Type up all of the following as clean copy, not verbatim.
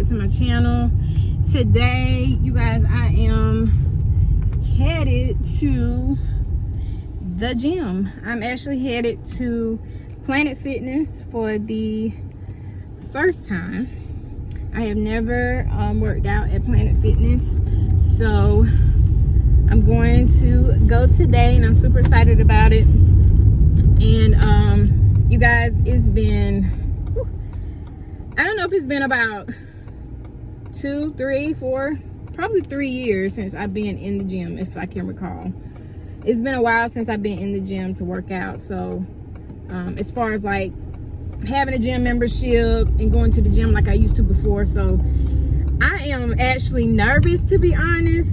to my channel. Today, you guys, I am headed to the gym. I'm actually headed to Planet Fitness for the first time. I have never worked out at Planet Fitness, so I'm going to go today and I'm super excited about it. And you guys, it's been, I don't know if it's been about 2, 3, 4, probably 3 years since I've been in the gym, if I can recall. It's been a while since I've been in the gym to work out. So as far as like having a gym membership and going to the gym like I used to before, so I am actually nervous, to be honest,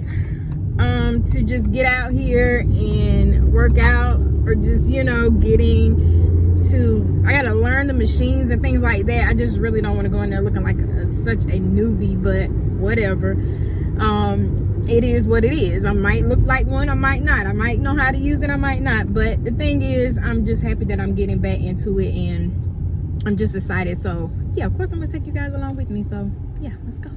to just get out here and work out, or just, you know, I gotta learn the machines and things like that. I just really don't want to go in there looking like such a newbie, but whatever. It is what it is. I might look like one, I might not. I might know how to use it, I might not. But the thing is, I'm just happy that I'm getting back into it, and I'm just excited. So yeah, of course I'm gonna take you guys along with me. So yeah, let's go.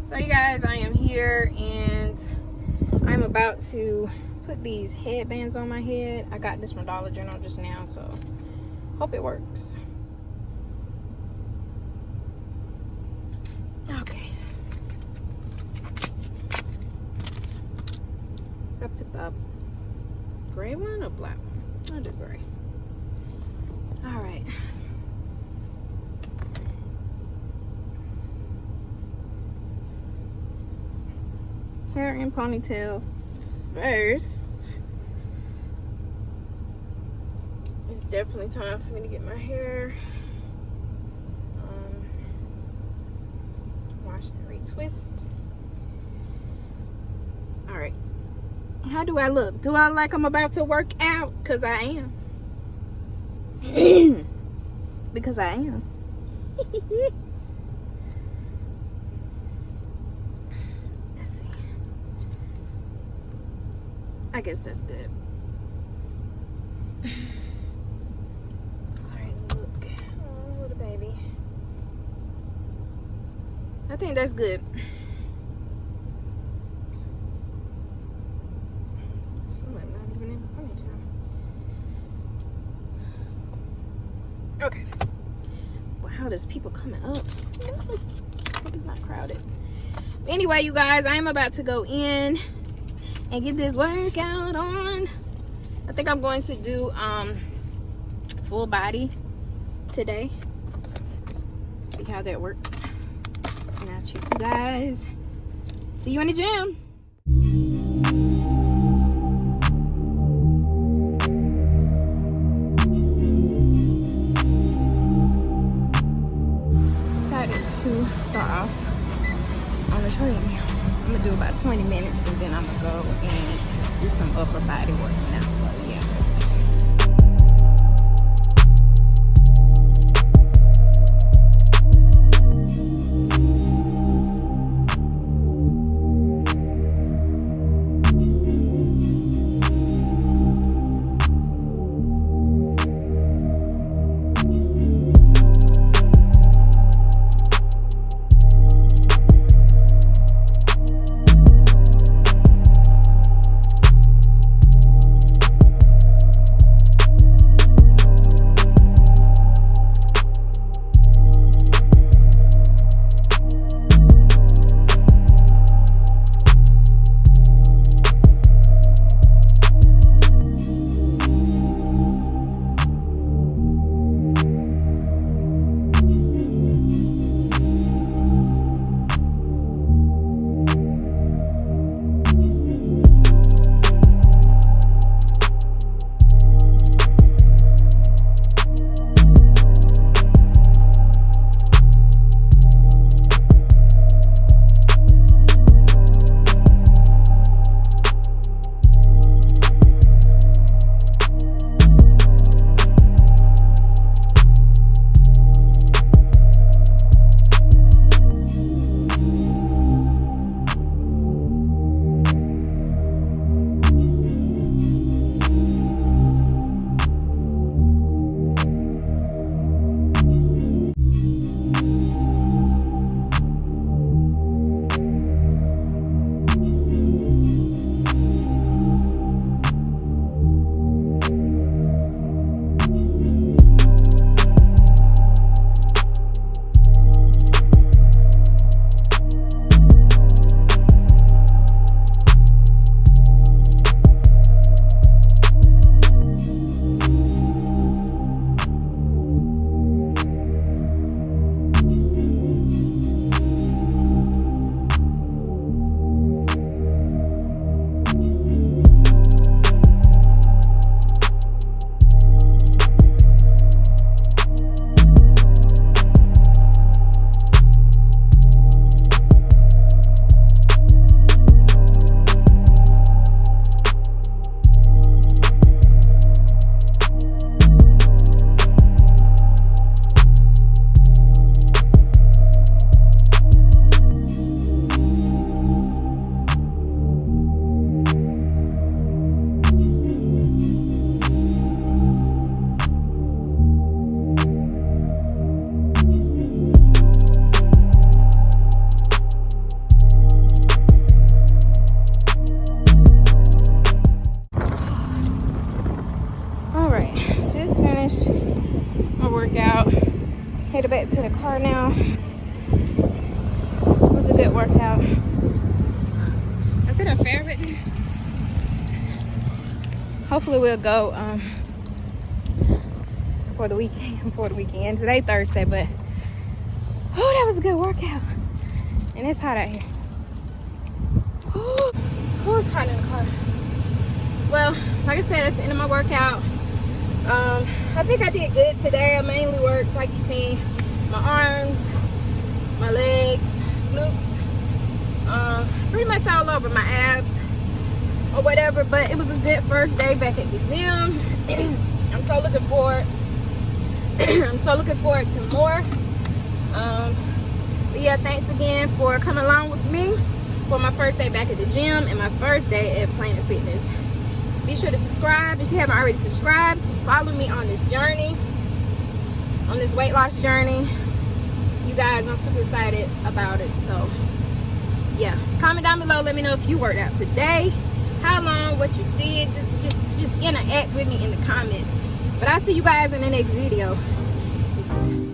So you guys, I am here and I'm about to put these headbands on my head. I got this from Dollar General just now, so hope it works. Okay. So I put the gray one or black one? I'll do gray. All right. Hair and ponytail first. It's definitely time for me to get my hair wash and retwist. All right, how do I look? Do I like I'm about to work out? Because I am. Because I am. Let's see. I guess that's good. Alright, look. Oh, little baby. I think that's good. Some of it not even in the ponytail. Okay. Wow, there's people coming up. I hope it's not crowded. Anyway, you guys, I am about to go in and get this workout on. I think I'm going to do full body today. See how that works. And I'll check you guys. See you in the gym. Decided to start off on the treadmill. I'm gonna do about 20 minutes and then I'm gonna go and do some upper body work now. So yeah, let's go. it a fair right there? Hopefully we'll go for the weekend. Today Thursday, but oh, that was a good workout. And it's hot out here. Oh, it's hot in the car. Well, like I said, that's the end of my workout. I think I did good today. I mainly worked, like you see, my arms, my legs, glutes, pretty much all over, my abs or whatever. But it was a good first day back at the gym. I'm so looking forward to more. But yeah, thanks again for coming along with me for my first day back at the gym and my first day at Planet Fitness. Be sure to subscribe if you haven't already subscribed. Follow me on this journey, on this weight loss journey. You guys, I'm super excited about it. So yeah, comment down below, let me know if you worked out today, how long, what you did. Just interact with me in the comments. But I'll see you guys in the next video. Peace.